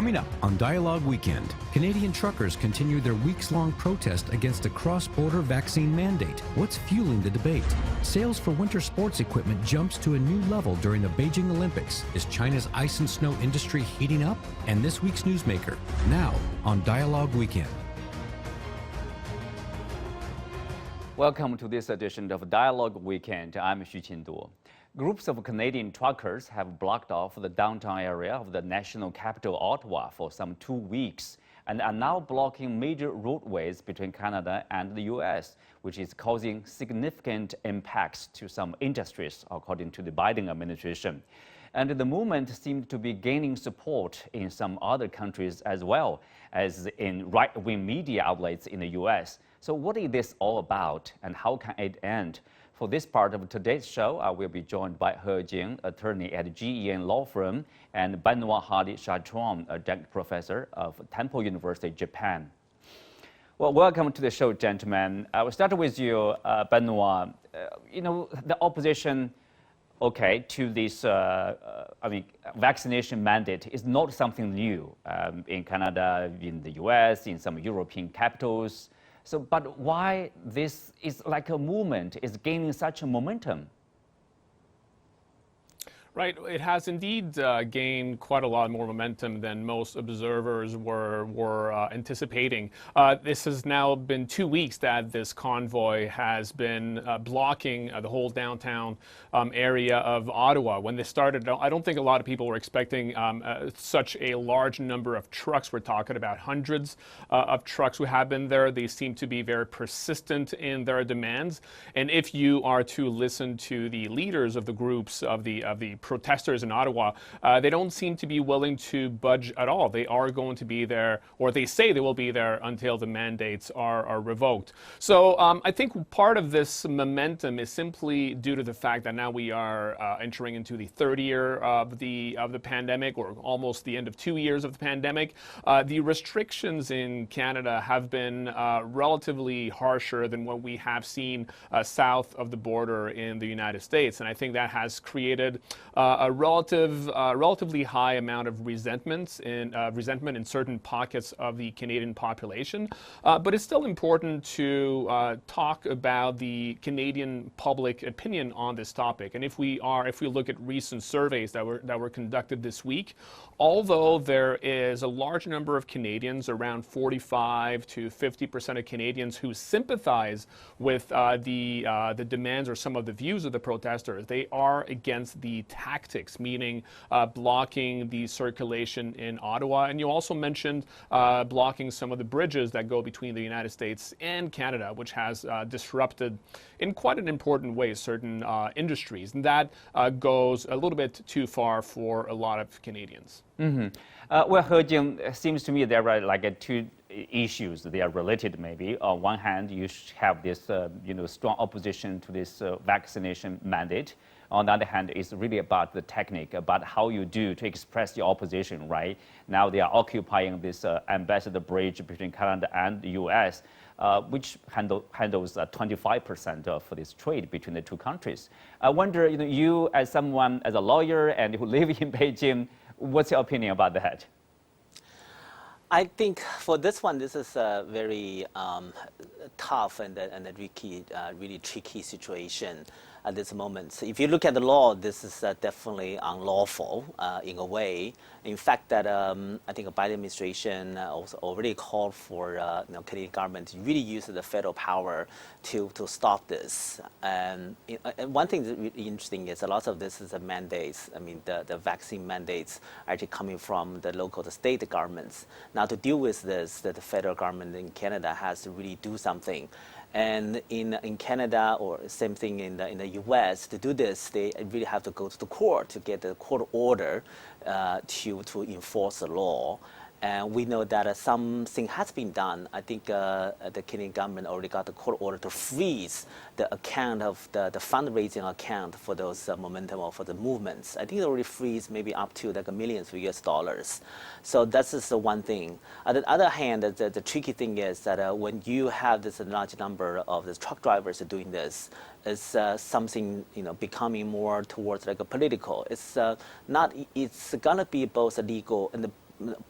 Coming up on Dialogue Weekend, Canadian truckers continue their weeks-long protest against a cross-border vaccine mandate. What's fueling the debate? Sales for winter sports equipment jumps to a new level during the Beijing Olympics. Is China's ice and snow industry heating up? And this week's Newsmaker, now on Dialogue Weekend. Welcome to this edition of Dialogue Weekend. I'm Xu Qinduo. Groups of Canadian truckers have blocked off the downtown area of the national capital, Ottawa, for some 2 weeks and are now blocking major roadways between Canada and the U.S., which is causing significant impacts to some industries, according to the Biden administration. And the movement seemed to be gaining support in some other countries as well as in right-wing media outlets in the U.S. So what is this all about and how can it end? For this part of today's show, I will be joined by He Jing, attorney at GEN Law Firm, and Benoit Hardy-Chachuan, a adjunct professor of Temple University, Japan. Well, welcome to the show, gentlemen. I will start with you, Benoit. The opposition, to this, vaccination mandate is not something new in Canada, in the US, in some European capitals. So, but why this is like a movement is gaining such a momentum? Right, it has indeed gained quite a lot more momentum than most observers were anticipating. This has now been 2 weeks that this convoy has been blocking the whole downtown area of Ottawa. When they started, I don't think a lot of people were expecting such a large number of trucks. We're talking about hundreds of trucks who have been there. They seem to be very persistent in their demands. And if you are to listen to the leaders of the groups of the protesters in Ottawa, they don't seem to be willing to budge at all. They are going to be there, or they say they will be there until the mandates are revoked. So I think part of this momentum is simply due to the fact that now we are entering into the third year of the pandemic, or almost the end of 2 years of the pandemic. The restrictions in Canada have been relatively harsher than what we have seen south of the border in the United States, and I think that has created a relatively high amount of resentment in certain pockets of the Canadian population. But it's still important to talk about the Canadian public opinion on this topic. And if we look at recent surveys that were conducted this week, although there is a large number of Canadians, around 45 to 50% of Canadians, who sympathize with the demands or some of the views of the protesters, they are against the tactics, meaning blocking the circulation in Ottawa. And you also mentioned blocking some of the bridges that go between the United States and Canada, which has disrupted in quite an important way certain industries. And that goes a little bit too far for a lot of Canadians. Mm-hmm. Well, He Jing, it seems to me there are like two issues. They are related maybe. On one hand, you have this strong opposition to this vaccination mandate. On the other hand, it's really about the technique, about how you do to express your opposition, right? Now they are occupying this ambassador bridge between Canada and the US, which handles 25% of this trade between the two countries. I wonder, you as a lawyer and who live in Beijing, what's your opinion about that? I think for this one, this is a very tough and a really tricky situation at this moment. So if you look at the law, this is definitely unlawful in a way. In fact, that I think the Biden administration also already called for Canadian government to really use the federal power to stop this. And one thing that's really interesting is a lot of this is the mandates. I mean, the vaccine mandates are actually coming from the local, the state governments. Now, to deal with this, the federal government in Canada has to really do something. And in Canada, or same thing in the U.S., to do this, they really have to go to the court to get the court order to enforce the law. And we know that something has been done. I think the Canadian government already got the court order to freeze the account of the fundraising account for those momentum or for the movements. I think it already freeze maybe up to like millions of US dollars. So that's just the one thing. On the other hand, the tricky thing is that when you have this large number of the truck drivers doing this, it's something becoming more towards like a political. It's not. It's gonna be both legal and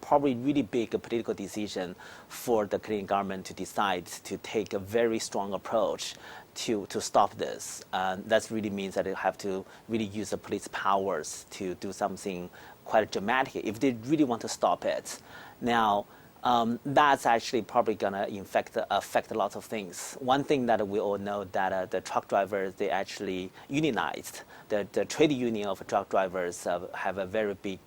probably really big political decision for the Canadian government to decide to take a very strong approach to stop this. That really means that they have to really use the police powers to do something quite dramatic if they really want to stop it. Now, that's actually probably going to affect a lot of things. One thing that we all know that the truck drivers, they actually unionized. The trade union of truck drivers have a very big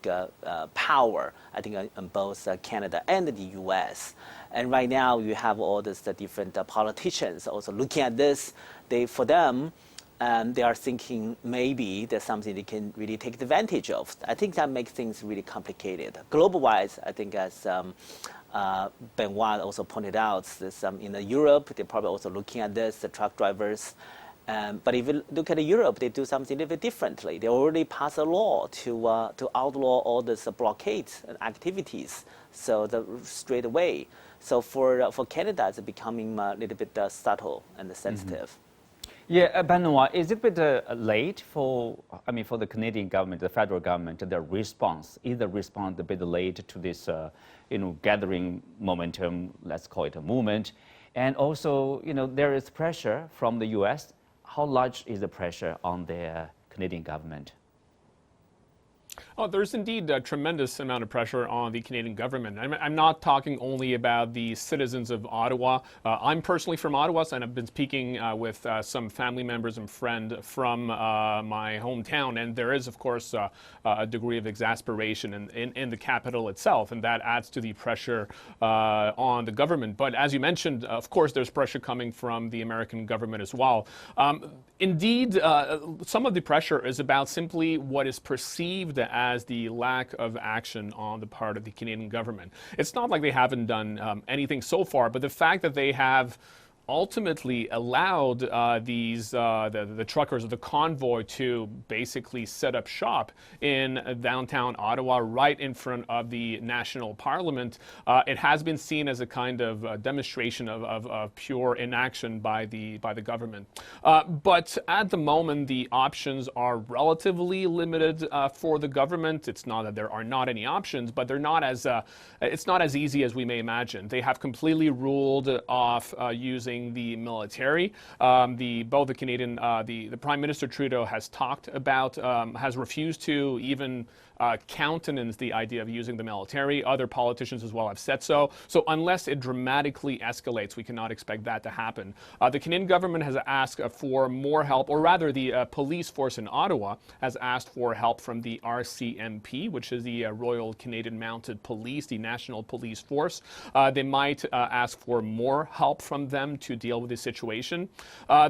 power, I think, in both Canada and the US. And right now you have all these different politicians also looking at this. For them, they are thinking maybe there's something they can really take advantage of. I think that makes things really complicated. Global-wise, I think as Benoit also pointed out, this, in Europe, they're probably also looking at this, the truck drivers. But if you look at Europe, they do something a little bit differently. They already passed a law to outlaw all these blockade activities, so straight away. So for Canada, it's becoming a little bit subtle and sensitive. Mm-hmm. Yeah, Benoit, is it a bit late for the Canadian government, the federal government, their response? Either respond a bit late to this, gathering momentum, let's call it a movement, and also, there is pressure from the U.S. How large is the pressure on the Canadian government? Oh, there's indeed a tremendous amount of pressure on the Canadian government. I'm not talking only about the citizens of Ottawa. I'm personally from Ottawa, and I've been speaking with some family members and friends from my hometown. And there is, of course, a degree of exasperation in the capital itself, and that adds to the pressure on the government. But as you mentioned, of course, there's pressure coming from the American government as well. Indeed, some of the pressure is about simply what is perceived as the lack of action on the part of the Canadian government. It's not like they haven't done anything so far, but the fact that they have ultimately allowed the truckers of the convoy to basically set up shop in downtown Ottawa right in front of the national parliament, it has been seen as a kind of demonstration of pure inaction by the government. But at the moment, the options are relatively limited for the government. It's not that there are not any options, but they're not as it's not as easy as we may imagine. They have completely ruled off using the military. Both the Canadian, the Prime Minister Trudeau has talked about, has refused to even countenance the idea of using the military. Other politicians as well have said so. So unless it dramatically escalates, we cannot expect that to happen. The Canadian government has asked for more help, or rather the police force in Ottawa has asked for help from the RCMP, which is the Royal Canadian Mounted Police, the National Police Force. They might ask for more help from them to deal with the situation.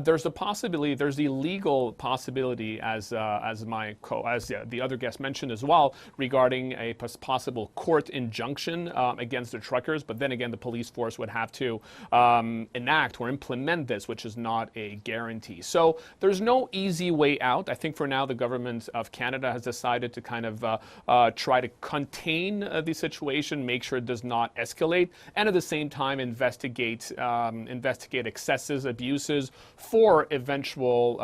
There's the possibility, there's the legal possibility, as the other guest mentioned as well, regarding a possible court injunction against the truckers. But then again, the police force would have to enact or implement this, which is not a guarantee. So there's no easy way out. I think for now, the government of Canada has decided to kind of try to contain the situation, make sure it does not escalate, and at the same time investigate excesses, abuses for eventual,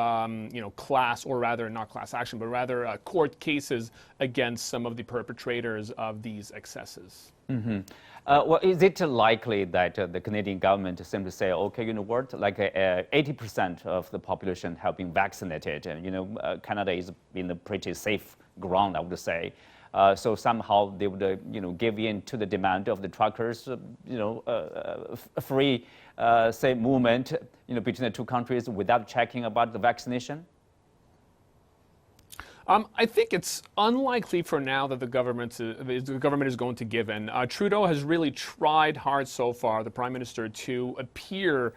class, or rather not class action, but rather court cases against some of the perpetrators of these excesses. Mm-hmm. Well, is it likely that the Canadian government simply say, okay, you know what, like 80% of the population have been vaccinated, and Canada is in a pretty safe ground, I would say. So somehow they would, give in to the demand of the truckers, free, say, movement, between the two countries without checking about the vaccination? I think it's unlikely for now that the government is going to give in. Trudeau has really tried hard so far, the Prime Minister, to appear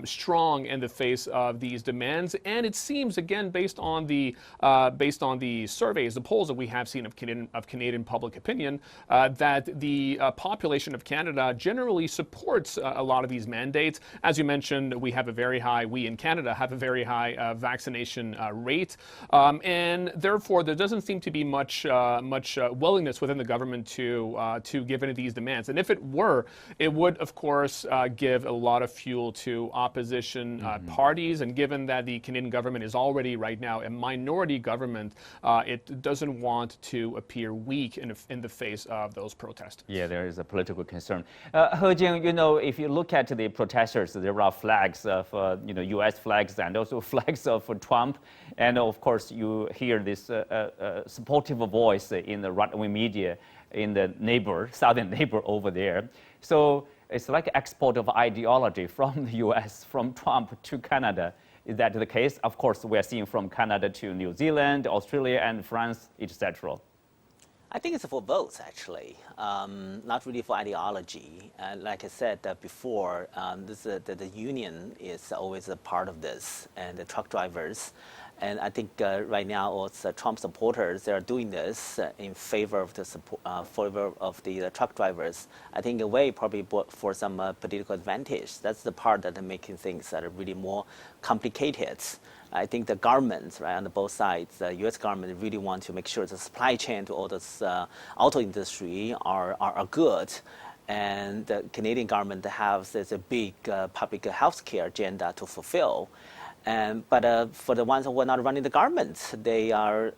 strong in the face of these demands, and it seems, again, based on the surveys, the polls that we have seen of Canadian public opinion, that the population of Canada generally supports a lot of these mandates. As you mentioned, we in Canada have a very high vaccination rate, and therefore, there doesn't seem to be much willingness within the government to give any of these demands. And if it were, it would, of course, give a lot of fuel to opposition parties. And given that the Canadian government is already right now a minority government, it doesn't want to appear weak in the face of those protests. Yeah, there is a political concern. He Jing, if you look at the protesters, there are flags of U.S. flags and also flags of Trump, and of course you hear this supportive voice in the right-wing media in the southern neighbor over there. So it's like export of ideology from the U.S., from Trump to Canada. Is that the case? Of course, we are seeing from Canada to New Zealand, Australia, and France, etc. I think it's for both, actually, not really for ideology. Like I said before, the union is always a part of this, and the truck drivers. And I think right now, also Trump supporters, they are doing this in favor of the truck drivers. I think in a way, probably for some political advantage. That's the part that are making things that are really more complicated. I think the governments, right, on both sides, the U.S. government really want to make sure the supply chain to all this auto industry are good. And the Canadian government has a big public health care agenda to fulfill. But for the ones who are not running the government, they're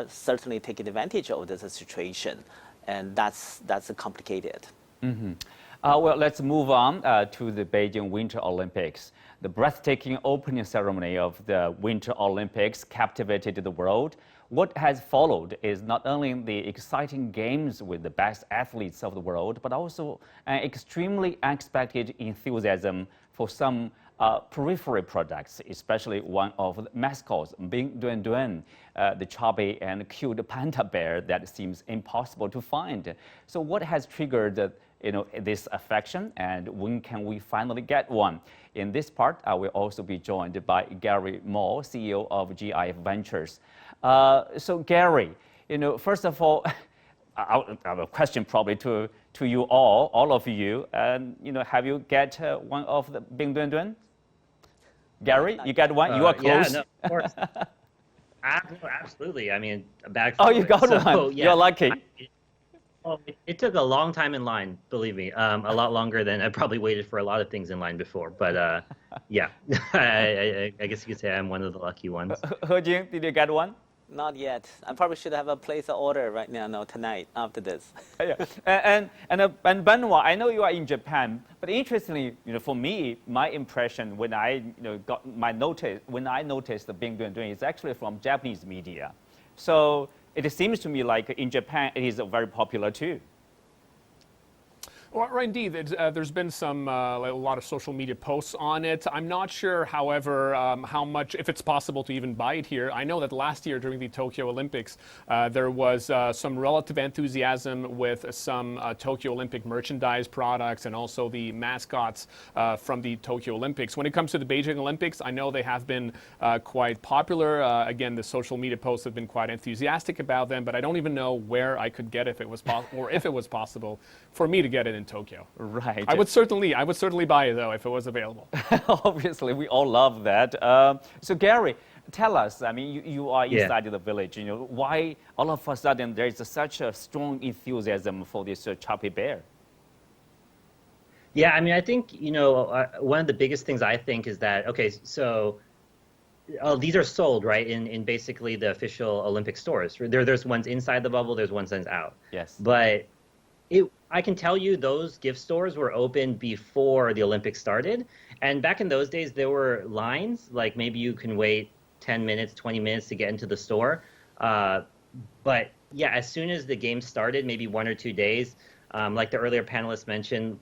certainly taking advantage of this situation, and that's complicated. Well, let's move on to the Beijing Winter Olympics. The breathtaking opening ceremony of the Winter Olympics captivated the world. What has followed is not only the exciting games with the best athletes of the world, but also an extremely unexpected enthusiasm for some peripheral products, especially one of the mascots, Bing Dwen Dwen, the chubby and cute panda bear that seems impossible to find. So what has triggered this affection, and when can we finally get one? In this part, I will also be joined by Gary Moore, CEO of GIF Ventures. So Gary, first of all, I have a question probably to you all of you. Have you get one of the Bing Dwen Dwen? Gary, you got one? You are close. Yeah, no, of course. Absolutely. I mean, a bag. Oh, you got one. Yeah, you're lucky. It took a long time in line, believe me. A lot longer than I probably waited for a lot of things in line before. But yeah, I guess you could say I'm one of the lucky ones. He Jing, did you get one? Not yet. I probably should have a place of order right now, no, tonight, after this. Yeah. And Benoit, I know you are in Japan, but interestingly, for me, my impression when I noticed the Bing Dwen Dwen is actually from Japanese media. So it seems to me like in Japan it is very popular too. Well, right, indeed. There's been a lot of social media posts on it. I'm not sure, however, how much, if it's possible to even buy it here. I know that last year during the Tokyo Olympics, there was some relative enthusiasm with some Tokyo Olympic merchandise products and also the mascots from the Tokyo Olympics. When it comes to the Beijing Olympics, I know they have been quite popular. Again, the social media posts have been quite enthusiastic about them, but I don't even know where I could get it if it was possible, or if it was possible for me to get it in Tokyo. Right. I would certainly buy it though if it was available. Obviously, we all love that. So Gary, tell us. I mean, you are inside the village. Why all of a sudden there is such a strong enthusiasm for this chubby bear? Yeah, I mean, I think one of the biggest things I think is that so these are sold right in basically the official Olympic stores. There's ones inside the bubble. There's ones out. Yes. But I can tell you those gift stores were open before the Olympics started. And back in those days, there were lines, like maybe you can wait 10 minutes, 20 minutes to get into the store. But yeah, as soon as the game started, maybe 1 or 2 days, like the earlier panelists mentioned,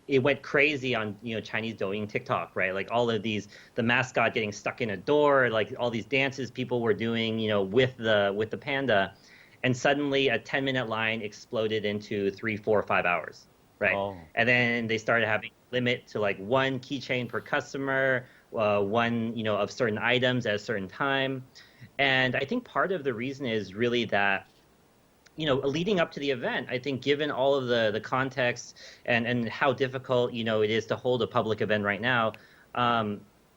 it went crazy on Chinese Douyin TikTok, right? Like all of these, the mascot getting stuck in a door, like all these dances people were doing, with the panda. And suddenly a 10-minute line exploded into 3, 4, 5 hours, right? Oh. And then they started having a limit to like 1 keychain per customer, one, of certain items at a certain time. And I think part of the reason is really that, leading up to the event, I think given all of the context and how difficult, it is to hold a public event right now,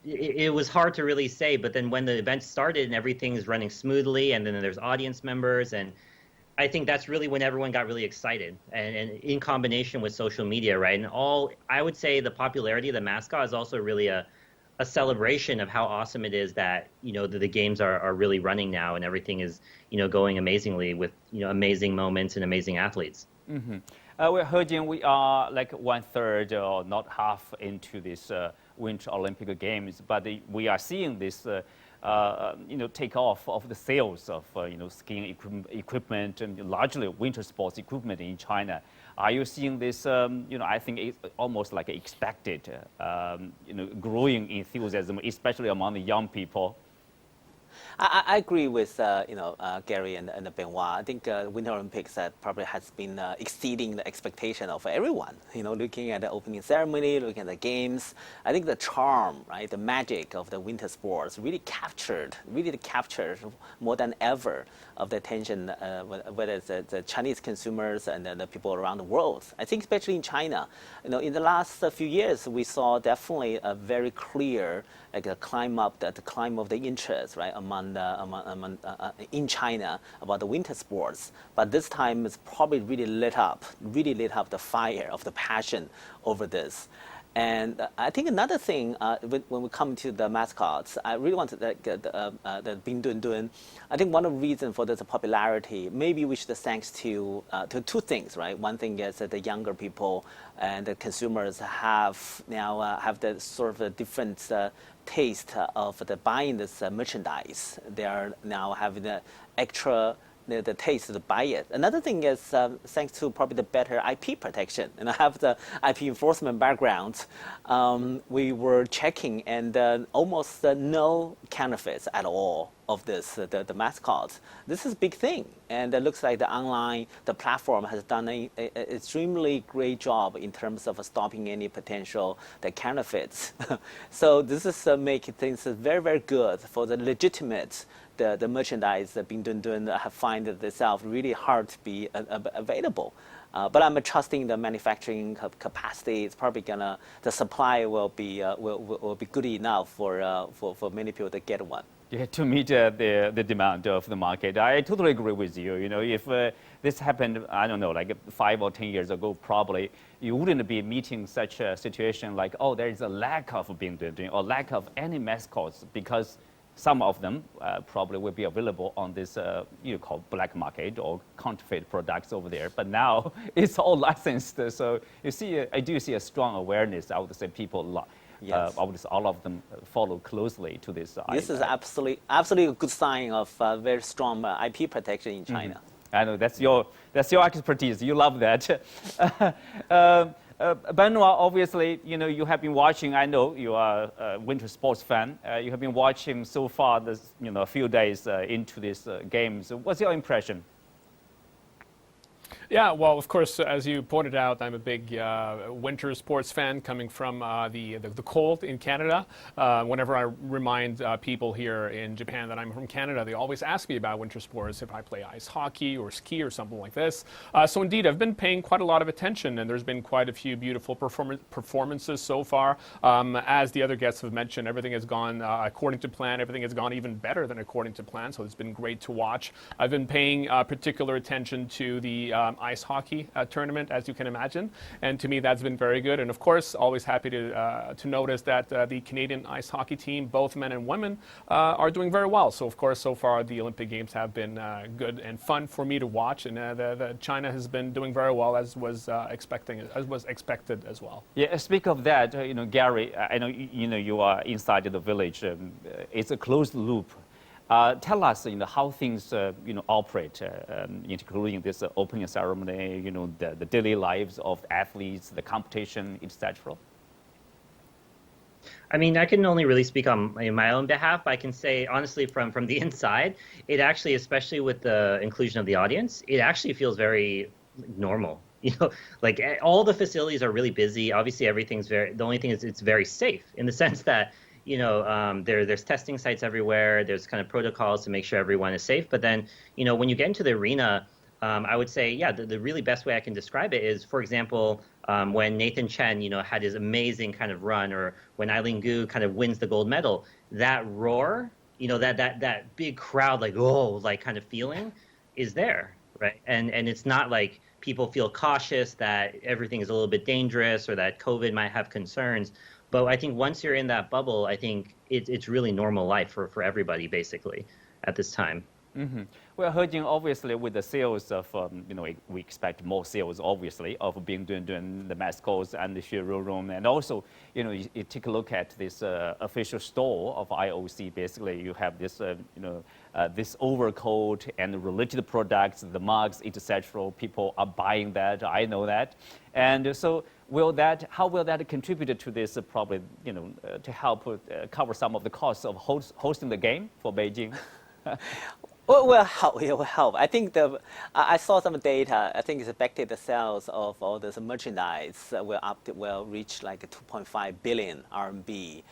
it was hard to really say. But then when the event started and everything is running smoothly, and then there's audience members, and I think that's really when everyone got really excited, and in combination with social media, right? And I would say the popularity of the mascot is also really a celebration of how awesome it is that, the games are really running now, and everything is, going amazingly with, amazing moments and amazing athletes. Mm-hmm. We're hearing we are like 1/3 or not half into this Winter Olympic Games, but we are seeing this, take off of the sales of, skiing equipment and largely winter sports equipment in China. Are you seeing this, I think it's almost like expected, growing enthusiasm, especially among the young people? I agree with Gary and Benoit. I think Winter Olympics probably has been exceeding the expectation of everyone. Looking at the opening ceremony, looking at the games, I think the charm, right, the magic of the winter sports really captured more than ever of the attention, whether it's the Chinese consumers and the people around the world. I think especially in China, in the last few years, we saw definitely a very clear a climb of the interest, right, in China about the winter sports. But this time it's probably really lit up the fire of the passion over this. And I think another thing, when we come to the mascots, I really want to get the Bing Dwen Dwen. I think one of the reasons for this popularity, maybe we should thanks to two things, right? One thing is that the younger people and the consumers have now have the sort of a different taste of the buying this merchandise. They are now having the extra the taste to buy it. Another thing is thanks to probably the better IP protection, and I have the IP enforcement background. We were checking, and almost no counterfeits at all of this, the mascots. This is a big thing, and it looks like the platform has done an extremely great job in terms of stopping any potential counterfeits. So this is making things very, very good for the legitimate the merchandise that Bing Dwen Dwen have find itself really hard to be available. But I'm trusting the manufacturing capacity. It's probably the supply will be good enough for many people to get one. Yeah, to meet the demand of the market. I totally agree with you. If this happened, I don't know, like 5 or 10 years ago, probably you wouldn't be meeting such a situation like, oh, there is a lack of Bing Dwen Dwen or lack of any mascots, because some of them probably will be available on this called black market or counterfeit products over there. But now it's all licensed. So I do see a strong awareness. I would say people, yes. All of them follow closely to this. This is absolutely a good sign of very strong IP protection in China. Mm-hmm. I know that's your expertise. You love that. Benoit, obviously, you have been watching. I know you are a winter sports fan. You have been watching so far this, a few days into this games. What's your impression? Yeah, well, of course, as you pointed out, I'm a big winter sports fan coming from the cold in Canada. Whenever I remind people here in Japan that I'm from Canada, they always ask me about winter sports, if I play ice hockey or ski or something like this. So indeed, I've been paying quite a lot of attention, and there's been quite a few beautiful performances so far. As the other guests have mentioned, everything has gone according to plan. Everything has gone even better than according to plan, so it's been great to watch. I've been paying particular attention to the ice hockey tournament, as you can imagine, and to me that's been very good. And of course, always happy to notice that the Canadian ice hockey team, both men and women, are doing very well. So of course, so far the Olympic Games have been good and fun for me to watch, and the China has been doing very well, as was expected as well. Yeah, speak of that, Gary, I know you are inside the village. It's a closed loop. Tell us, how things, operate, including this opening ceremony, the daily lives of athletes, the competition, etc. I mean, I can only really speak on my own behalf. I can say, honestly, from the inside, it actually, especially with the inclusion of the audience, it actually feels very normal. Like all the facilities are really busy. Obviously, the only thing is it's very safe in the sense that, there's testing sites everywhere. There's kind of protocols to make sure everyone is safe. But then, when you get into the arena, I would say, yeah, the really best way I can describe it is, for example, when Nathan Chen, had his amazing kind of run, or when Eileen Gu kind of wins the gold medal, that roar, that big crowd, like, oh, like kind of feeling is there, right? And it's not like people feel cautious that everything is a little bit dangerous or that COVID might have concerns. But I think once you're in that bubble, I think it's really normal life for everybody, basically, at this time. Mm-hmm. Well, Hejing, obviously, with the sales of, we expect more sales, obviously, of Bing Dwen Dwen, the mascots and the showroom. And also, you take a look at this official store of IOC. Basically, you have this, this overcoat and related products, the mugs, etc. People are buying that. I know that. And so, how will that contribute to this probably, to help cover some of the costs of hosting the game for Beijing? Well, it will help. I think I saw some data. I think it's expected the sales of all this merchandise will reach like 2.5 billion RMB.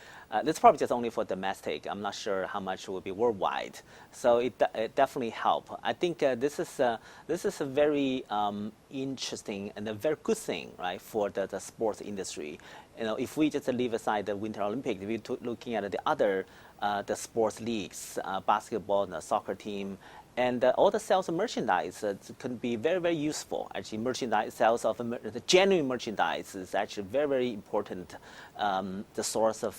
This is probably just only for domestic. I'm not sure how much will be worldwide. So it definitely help. I think this is a very interesting and a very good thing, right, for the sports industry. If we just leave aside the Winter Olympics, if we're looking at the other the sports leagues, basketball, the soccer team, and all the sales of merchandise can be very, very useful. Actually, merchandise sales of the genuine merchandise is actually very, very important. The source of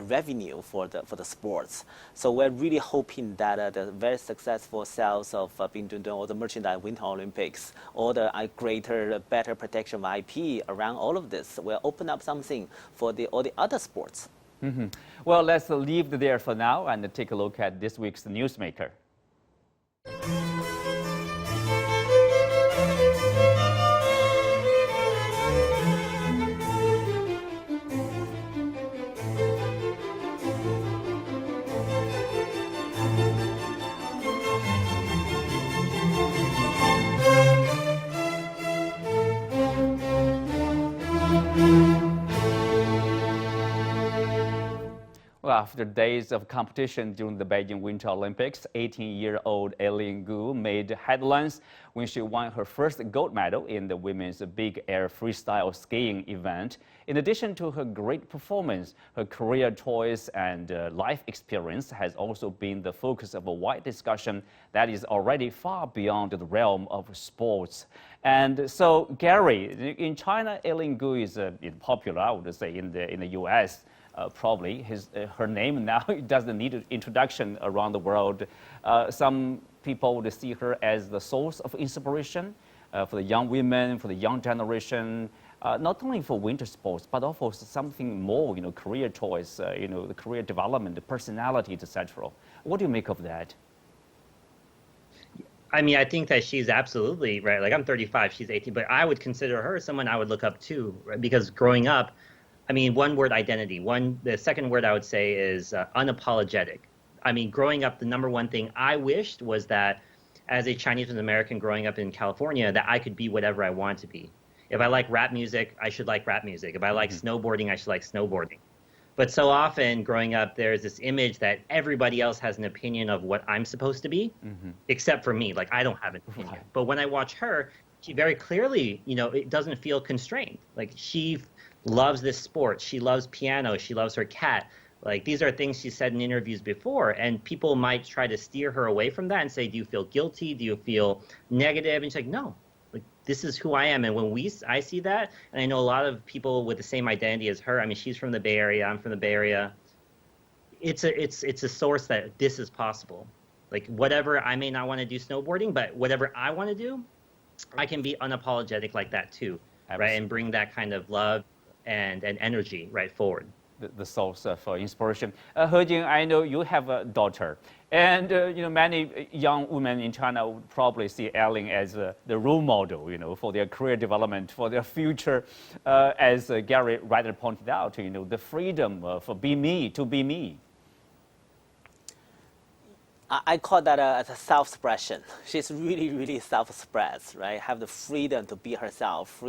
revenue for the sports. So we're really hoping that the very successful sales of Bing Dwen Dwen or the merchandise Winter Olympics, or the greater, better protection of IP around all of this will open up something for all the other sports. Mm-hmm. Well, let's leave it there for now and take a look at this week's Newsmaker. Well, after days of competition during the Beijing Winter Olympics, 18-year-old Eileen Gu made headlines when she won her first gold medal in the women's big air freestyle skiing event. In addition to her great performance, her career choice and life experience has also been the focus of a wide discussion that is already far beyond the realm of sports. And so, Gary, in China, Eileen Gu is popular, I would say, in the U.S. Probably her name now doesn't need an introduction around the world. Some people would see her as the source of inspiration for the young women, for the young generation, not only for winter sports, but also something more, career choice, the career development, the personality, etc. What do you make of that? I mean, I think that she's absolutely right. Like, I'm 35, she's 18, but I would consider her someone I would look up to, right? Because growing up, I mean, one word, identity. The second word I would say is unapologetic. I mean, growing up, the number one thing I wished was that as a Chinese American growing up in California, that I could be whatever I want to be. If I like rap music, I should like rap music. If I like snowboarding, I should like snowboarding. But so often growing up, there's this image that everybody else has an opinion of what I'm supposed to be, except for me. Like, I don't have an opinion. Right. But when I watch her, she very clearly, it doesn't feel constrained. Like, she loves this sport. She loves piano. She loves her cat. Like, these are things she said in interviews before, and people might try to steer her away from that and say, do you feel guilty? Do you feel negative? And she's like, no, like, this is who I am. And when I see that, and I know a lot of people with the same identity as her. I mean, she's from the Bay Area. I'm from the Bay Area. It's a source that this is possible. Like, whatever, I may not want to do snowboarding, but whatever I want to do, I can be unapologetic like that too, right? And bring that kind of love and energy right forward. The source of inspiration. Hejing, I know you have a daughter, and many young women in China would probably see Eileen as the role model, for their career development, for their future. As Gary rightly pointed out, the freedom for be me, to be me. I call that as a self-expression. She's really, really self-expressed, right? Have the freedom to be herself,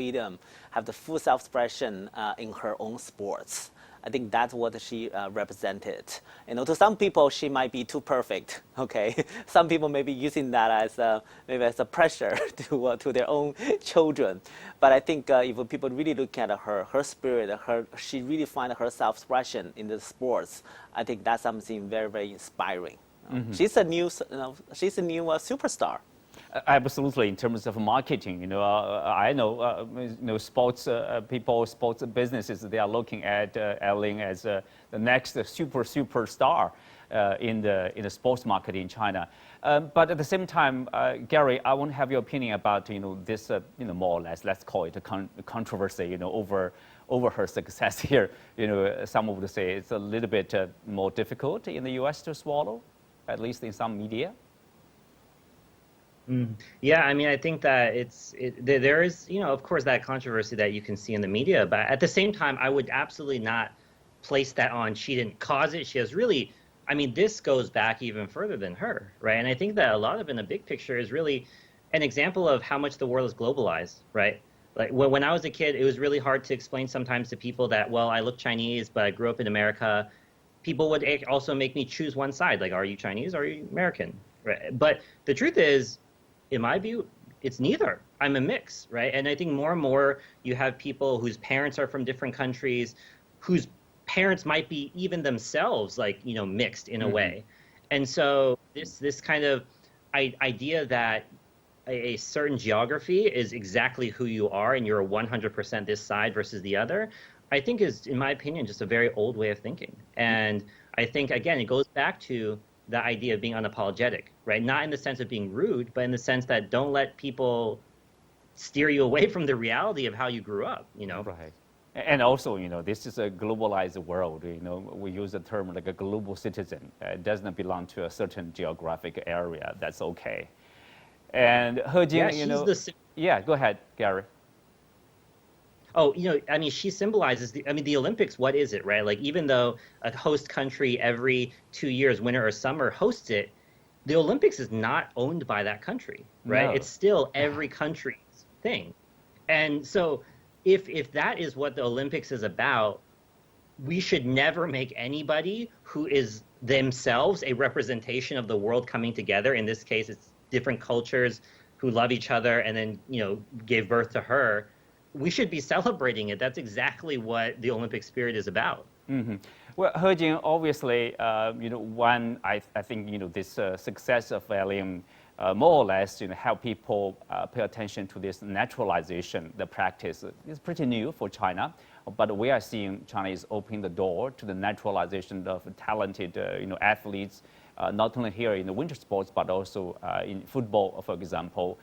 have the full self-expression in her own sports. I think that's what she represented. To some people, she might be too perfect. Okay, some people may be using that as maybe as a pressure to their own children. But I think if people really look at her spirit, she really finds her self-expression in the sports. I think that's something very, very inspiring. She's a new superstar. Absolutely, in terms of marketing, I know, sports people, sports businesses, they are looking at Eileen as the next superstar in the sports market in China. But at the same time, Gary, I want to have your opinion about this more or less, let's call it a controversy over her success here. Some would say it's a little bit more difficult in the U.S. to swallow, at least in some media. Yeah, I mean, I think that there is, of course, that controversy that you can see in the media. But at the same time, I would absolutely not place that on. She didn't cause it. She has really, I mean, this goes back even further than her, right? And I think that a lot of, in the big picture, is really an example of how much the world is globalized, right? Like when I was a kid, it was really hard to explain sometimes to people that, well, I look Chinese, but I grew up in America. People would also make me choose one side, like, are you Chinese or are you American? Right? But the truth is, in my view, it's neither. I'm a mix, right? And I think more and more you have people whose parents are from different countries, whose parents might be even themselves like, mixed in a way. And so this kind of idea that a certain geography is exactly who you are and you're 100% this side versus the other, I think is, in my opinion, just a very old way of thinking. And I think, again, it goes back to the idea of being unapologetic, right? Not in the sense of being rude, but in the sense that don't let people steer you away from the reality of how you grew up, Right. And also, this is a globalized world. We use the term like a global citizen. It doesn't belong to a certain geographic area. That's okay. And He Jing, yeah, go ahead, Gary. Oh, I mean, she symbolizes the Olympics. What is it, right? Like, even though a host country every 2 years, winter or summer, hosts it, the Olympics is not owned by that country, right? No. It's still every country's thing. And so if that is what the Olympics is about, we should never make anybody who is themselves a representation of the world coming together. In this case, it's different cultures who love each other and then, gave birth to her. We should be celebrating it. That's exactly what the Olympic spirit is about. Well, He Jing, obviously, one, I think, this success of Eileen more or less, help people pay attention to this naturalization, the practice. It's pretty new for China, but we are seeing China is opening the door to the naturalization of talented, athletes, not only here in the winter sports, but also in football, for example.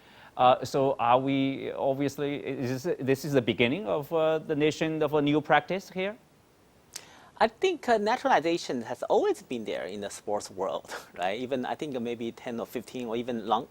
So are we, obviously, this is the beginning of the nation of a new practice here? I think naturalization has always been there in the sports world, right? Even I think maybe 10 or 15 or even long,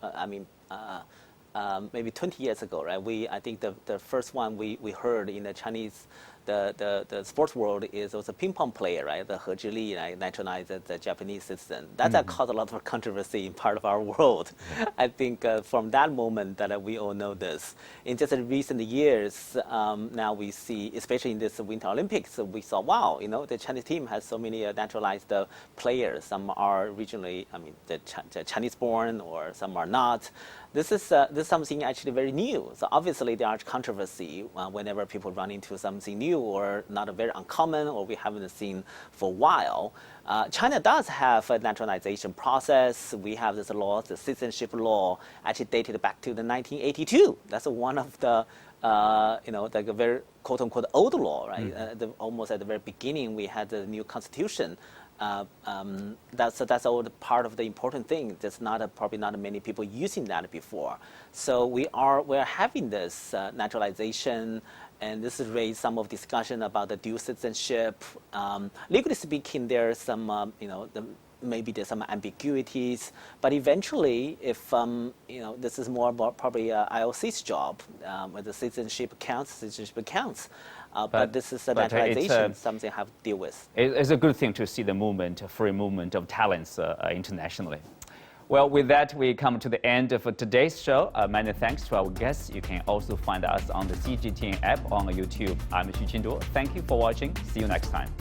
maybe 20 years ago, right? I think the first one we heard in the Chinese, the sports world was a ping pong player, right? The He Zhili, right? Naturalized as a Japanese citizen. That caused a lot of controversy in part of our world. I think from that moment that we all know this. In just recent years, now we see, especially in this Winter Olympics, we saw, wow, the Chinese team has so many naturalized players. Some are originally, the Chinese born, or some are not. This is something actually very new. So obviously there are controversy whenever people run into something new or not very uncommon or we haven't seen for a while. China does have a naturalization process. We have this law, the citizenship law, actually dated back to the 1982. That's one of the like a very quote-unquote old law, right? Almost at the very beginning, we had the new constitution. That's all part of the important thing. There's probably not many people using that before. So we're having this naturalization, and this has raised some of discussion about the dual citizenship. Legally speaking, there's some maybe there's some ambiguities, but eventually, if this is more about probably IOC's job, whether citizenship counts. But this is a naturalization, something I have to deal with. It's a good thing to see the movement, free movement of talents internationally. Well, with that, we come to the end of today's show. Many thanks to our guests. You can also find us on the CGTN app on YouTube. I'm Xu Qinduo. Thank you for watching. See you next time.